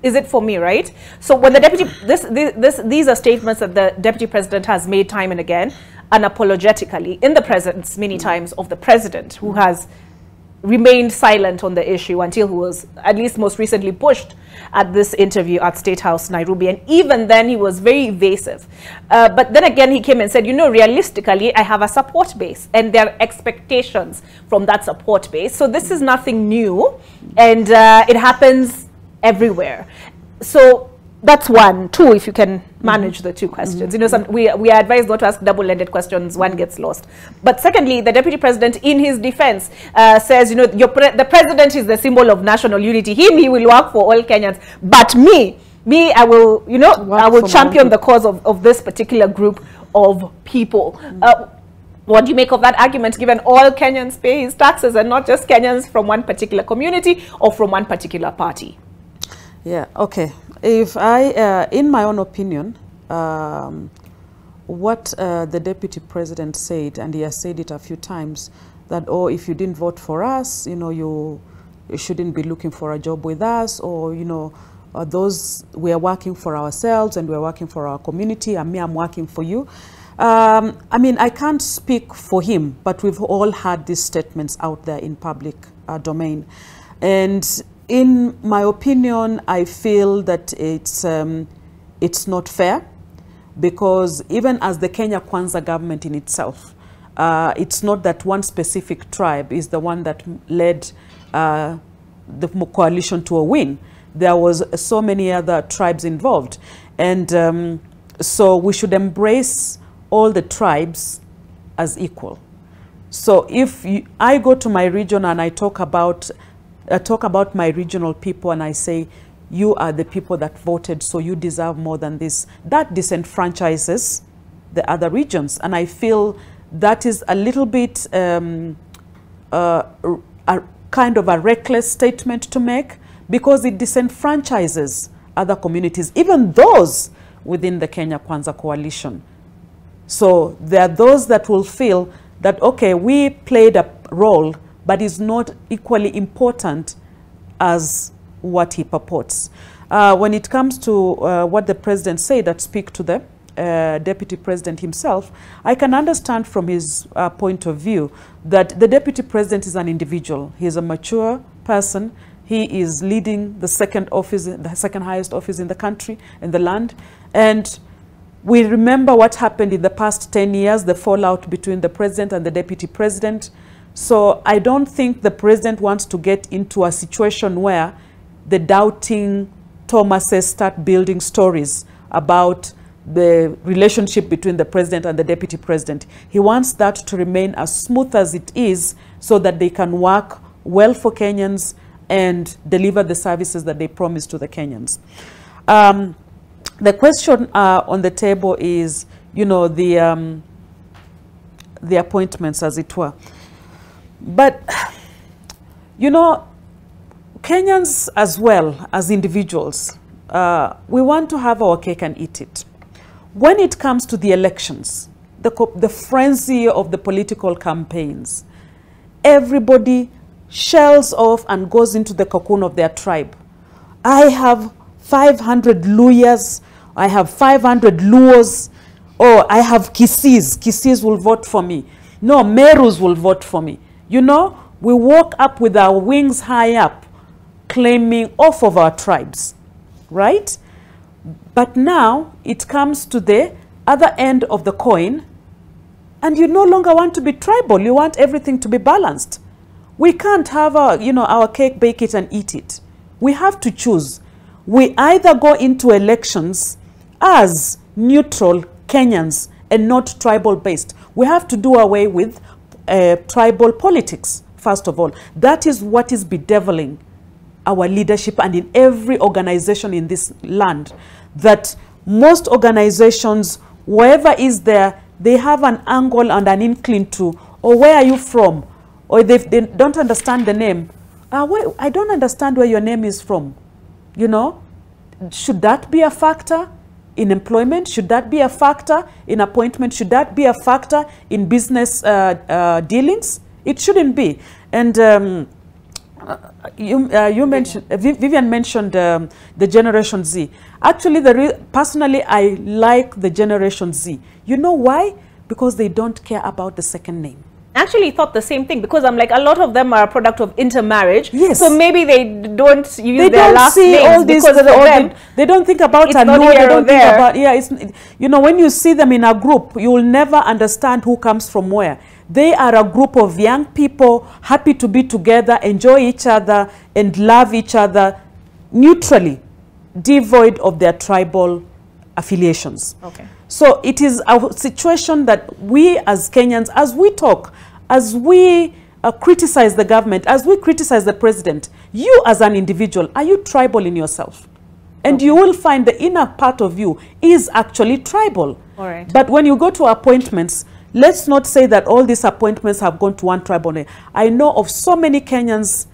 is it for me, right? So when the deputy, these are statements that the deputy president has made time and again, unapologetically, in the presence many times of the president, who has remained silent on the issue until he was at least most recently pushed at this interview at State House, Nairobi. And even then, he was very evasive. But then again, he came and said, you know, realistically, I have a support base and there are expectations from that support base. So this is nothing new, and it happens everywhere. So that's one. Two, if you can manage the two questions. You know, we are advised not to ask double-ended questions, one gets lost. But secondly, the deputy president, in his defense, says, you know, the president is the symbol of national unity. He will work for all Kenyans. But me, I will, you know, I will champion the cause of this particular group of people. What do you make of that argument, given all Kenyans pay his taxes and not just Kenyans from one particular community or from one particular party? Yeah, okay. If I, in my own opinion, what the deputy president said, and he has said it a few times, that, oh, if you didn't vote for us, you know, you shouldn't be looking for a job with us, or, you know, we are working for ourselves and we're working for our community, and me, I'm working for you. I mean, I can't speak for him, but we've all had these statements out there in public domain. And in my opinion, I feel that it's not fair, because even as the Kenya Kwanza government in itself, it's not that one specific tribe is the one that led the coalition to a win. There was so many other tribes involved. And so we should embrace all the tribes as equal. So if I go to my region and I talk about my regional people and I say, you are the people that voted, so you deserve more than this, that disenfranchises the other regions. And I feel that is a little bit a kind of a reckless statement to make, because it disenfranchises other communities, even those within the Kenya Kwanza coalition. So there are those that will feel that, okay, we played a role, but is not equally important as what he purports. When it comes to what the president said that speak to the deputy president himself, I can understand from his point of view that the deputy president is an individual. He is a mature person. He is leading the second highest office in the country, in the land. And we remember what happened in the past 10 years, the fallout between the president and the deputy president. So I don't think the president wants to get into a situation where the doubting Thomases start building stories about the relationship between the president and the deputy president. He wants that to remain as smooth as it is, so that they can work well for Kenyans and deliver the services that they promise to the Kenyans. The question on the table is, you know, the appointments, as it were. But, you know, Kenyans as well as individuals, we want to have our cake and eat it. When it comes to the elections, the frenzy of the political campaigns, everybody shells off and goes into the cocoon of their tribe. I have 500 Luyas, I have 500 Luos, or I have Kisis. Kisis will vote for me. No, Merus will vote for me. You know, we walk up with our wings high up, claiming off of our tribes, right? But now it comes to the other end of the coin, and you no longer want to be tribal. You want everything to be balanced. We can't have our cake, bake it, and eat it. We have to choose. We either go into elections as neutral Kenyans and not tribal-based. We have to do away with tribal politics, first of all. That is what is bedeviling our leadership, and in every organization in this land, that most organizations, wherever is there, they have an angle and an inkling to, or where are you from? Or they don't understand the name. I don't understand where your name is from. You know, should that be a factor in employment? Should that be a factor in appointment? Should that be a factor in business dealings? It shouldn't be. And You mentioned, Vivian mentioned the Generation Z. Actually, personally, I like the Generation Z. You know why? Because they don't care about the second name. Actually thought the same thing, because I'm like, a lot of them are a product of intermarriage. Yes. So maybe they don't use their last names, all this, because for them, they don't think about a no, they don't think about, it's, you know, when you see them in a group, you will never understand who comes from where. They are a group of young people happy to be together, enjoy each other, and love each other neutrally, devoid of their tribal affiliations. Okay. So it is a situation that we as Kenyans, as we talk, as we criticize the government, as we criticize the president, you as an individual, are you tribal in yourself? And you will find the inner part of you is actually tribal. All right. But when you go to appointments, let's not say that all these appointments have gone to one tribal. I know of so many Kenyans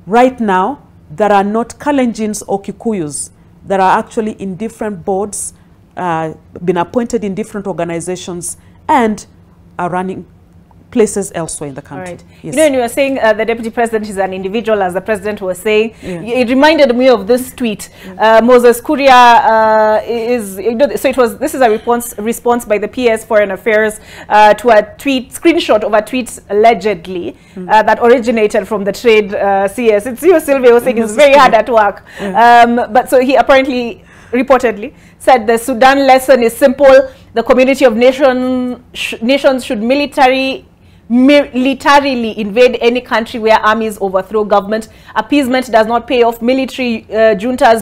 right now that are not Kalenjins or Kikuyus, that are actually in different boards, been appointed in different organizations, and are running places elsewhere in the country. All right. Yes. You know, when you were saying the deputy president is an individual, as the president was saying, it reminded me of this tweet. Moses Kuria this is a response by the PS Foreign Affairs to a tweet, screenshot of a tweet allegedly that originated from the trade CS. It's you, Sylvia, was saying it's very hard at work. But so he apparently, reportedly, said the Sudan lesson is simple. The community of nations should militarily invade any country where armies overthrow government. Appeasement does not pay off. Military juntas